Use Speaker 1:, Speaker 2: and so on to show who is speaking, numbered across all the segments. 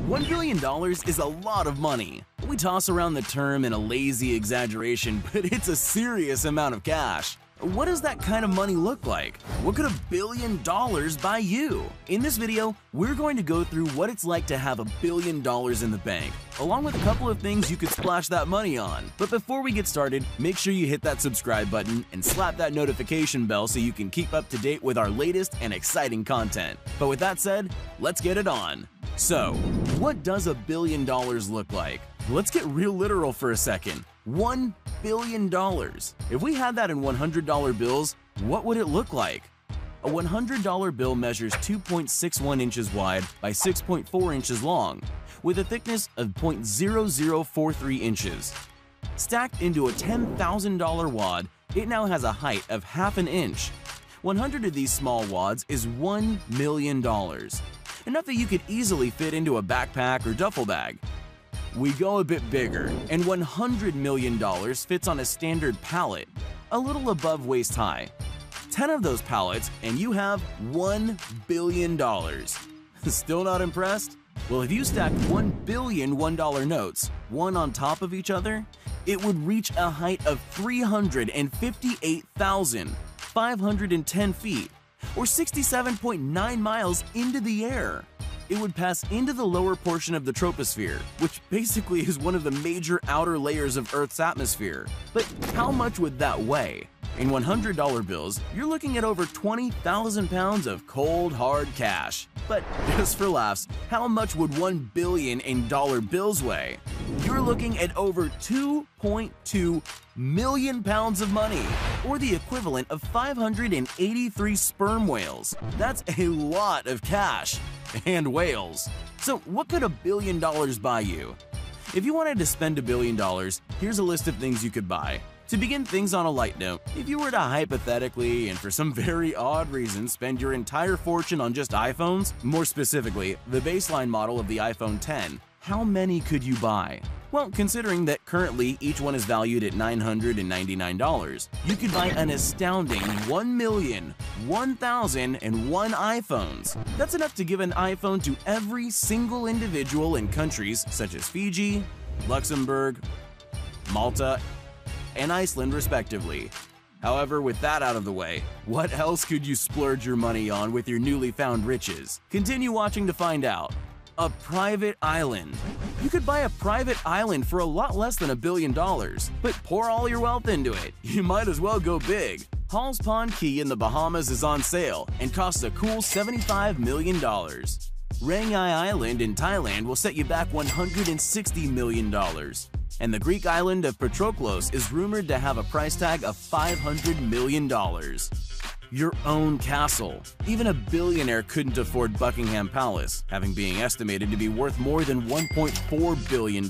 Speaker 1: $1 billion is a lot of money. We toss around the term in a lazy exaggeration, but it's a serious amount of cash. What does that kind of money look like? What could $1 billion buy you? In this video, we're going to go through what it's like to have $1 billion in the bank, along with a couple of things you could splash that money on. But before we get started, make sure you hit that subscribe button and slap that notification bell so you can keep up to date with our latest and exciting content. But with that said, let's get it on. So, what does $1 billion look like? Let's get real literal for a second. $1 billion. If we had that in $100 bills, what would it look like? A $100 bill measures 2.61 inches wide by 6.4 inches long, with a thickness of 0.0043 inches. Stacked into a $10,000 wad, it now has a height of ½ an inch. 100 of these small wads is $1 million. Enough that you could easily fit into a backpack or duffel bag. We go a bit bigger, and $100 million fits on a standard pallet, a little above waist high. 10 of those pallets, and you have $1 billion. Still not impressed? Well, if you stacked 1 billion $1 notes, one on top of each other, it would reach a height of 358,510 feet, or 67.9 miles into the air. It would pass into the lower portion of the troposphere, which basically is one of the major outer layers of Earth's atmosphere. But how much would that weigh? In $100 bills, you're looking at over 20,000 pounds of cold, hard cash. But just for laughs, how much would 1 billion in dollar bills weigh? You're looking at over 2.2 million pounds of money, or the equivalent of 583 sperm whales. That's a lot of cash. And whales. So what could $1 billion buy you? If you wanted to spend $1 billion, here's a list of things you could buy. To begin things on a light note, if you were to hypothetically and for some very odd reason spend your entire fortune on just iPhones, more specifically, the baseline model of the iPhone X, how many could you buy? Well, considering that currently each one is valued at $999, you could buy an astounding 1,001,001 iPhones. That's enough to give an iPhone to every single individual in countries such as Fiji, Luxembourg, Malta, and Iceland respectively. However, with that out of the way, what else could you splurge your money on with your newly found riches? Continue watching to find out. A private island. You could buy a private island for a lot less than $1 billion, but pour all your wealth into it. You might as well go big. Halls Pond Key in the Bahamas is on sale and costs a cool $75 million. Rangai Island in Thailand will set you back $160 million. And the Greek island of Patroklos is rumored to have a price tag of $500 million. Your own castle. Even a billionaire couldn't afford Buckingham Palace, having being estimated to be worth more than $1.4 billion.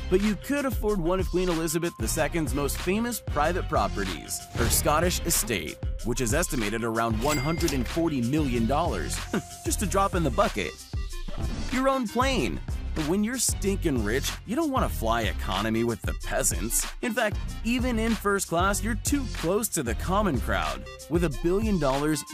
Speaker 1: But you could afford one of Queen Elizabeth II's most famous private properties, her Scottish estate, which is estimated around $140 million. Just a drop in the bucket. Your own plane. But when you're stinking rich, you don't want to fly economy with the peasants. In fact, even in first class, you're too close to the common crowd. With $1 billion,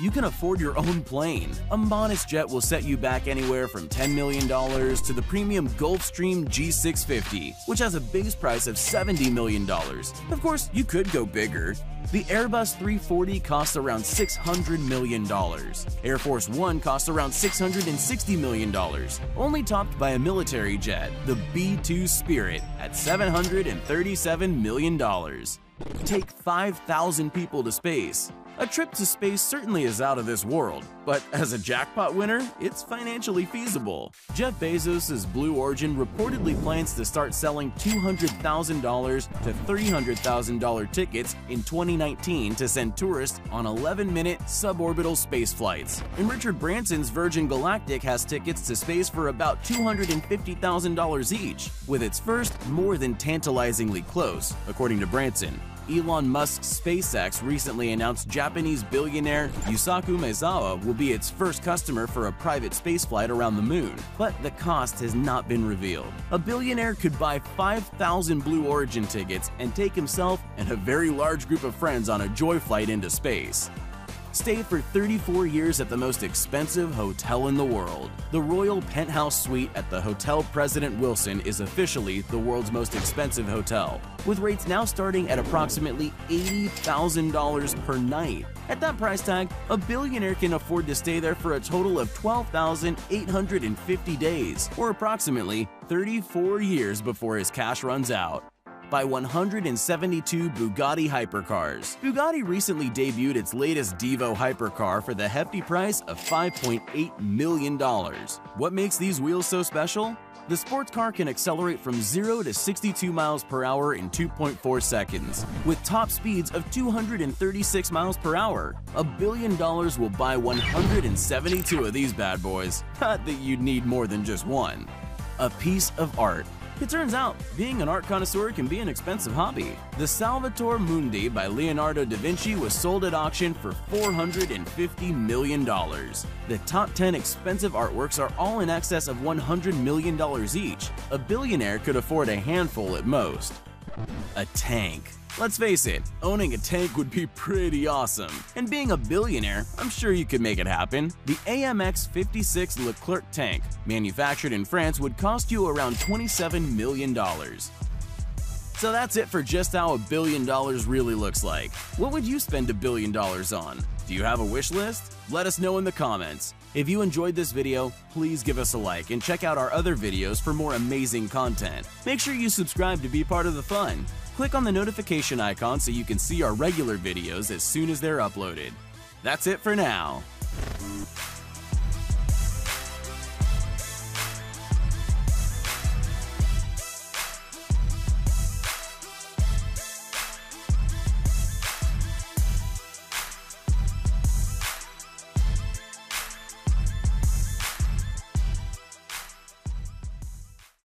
Speaker 1: you can afford your own plane. A modest jet will set you back anywhere from $10 million to the premium Gulfstream G650, which has a base price of $70 million. Of course, you could go bigger. The Airbus 340 costs around $600 million. Air Force One costs around $660 million, only topped by a military jet, the B-2 Spirit, at $737 million. Take 5,000 people to space. A trip to space certainly is out of this world, but as a jackpot winner, it's financially feasible. Jeff Bezos' Blue Origin reportedly plans to start selling $200,000 to $300,000 tickets in 2019 to send tourists on 11-minute suborbital space flights. And Richard Branson's Virgin Galactic has tickets to space for about $250,000 each, with its first more than tantalizingly close, according to Branson. Elon Musk's SpaceX recently announced Japanese billionaire Yusaku Maezawa will be its first customer for a private spaceflight around the moon, but the cost has not been revealed. A billionaire could buy 5,000 Blue Origin tickets and take himself and a very large group of friends on a joy flight into space. Stay for 34 years at the most expensive hotel in the world. The Royal Penthouse Suite at the Hotel President Wilson is officially the world's most expensive hotel, with rates now starting at approximately $80,000 per night. At that price tag, a billionaire can afford to stay there for a total of 12,850 days, or approximately 34 years before his cash runs out. By 172 Bugatti hypercars. Bugatti recently debuted its latest Divo hypercar for the hefty price of $5.8 million. What makes these wheels so special? The sports car can accelerate from 0 to 62 miles per hour in 2.4 seconds, with top speeds of 236 miles per hour. $1 billion will buy 172 of these bad boys. Not that you'd need more than just one. A piece of art. It turns out, being an art connoisseur can be an expensive hobby. The Salvator Mundi by Leonardo da Vinci was sold at auction for $450 million. The top 10 expensive artworks are all in excess of $100 million each. A billionaire could afford a handful at most. A tank. Let's face it, owning a tank would be pretty awesome. And being a billionaire, I'm sure you could make it happen. The AMX 56 Leclerc tank, manufactured in France, would cost you around $27 million. So that's it for just how $1 billion really looks like. What would you spend $1 billion on? Do you have a wish list? Let us know in the comments. If you enjoyed this video, please give us a like and check out our other videos for more amazing content. Make sure you subscribe to be part of the fun. Click on the notification icon so you can see our regular videos as soon as they're uploaded. That's it for now.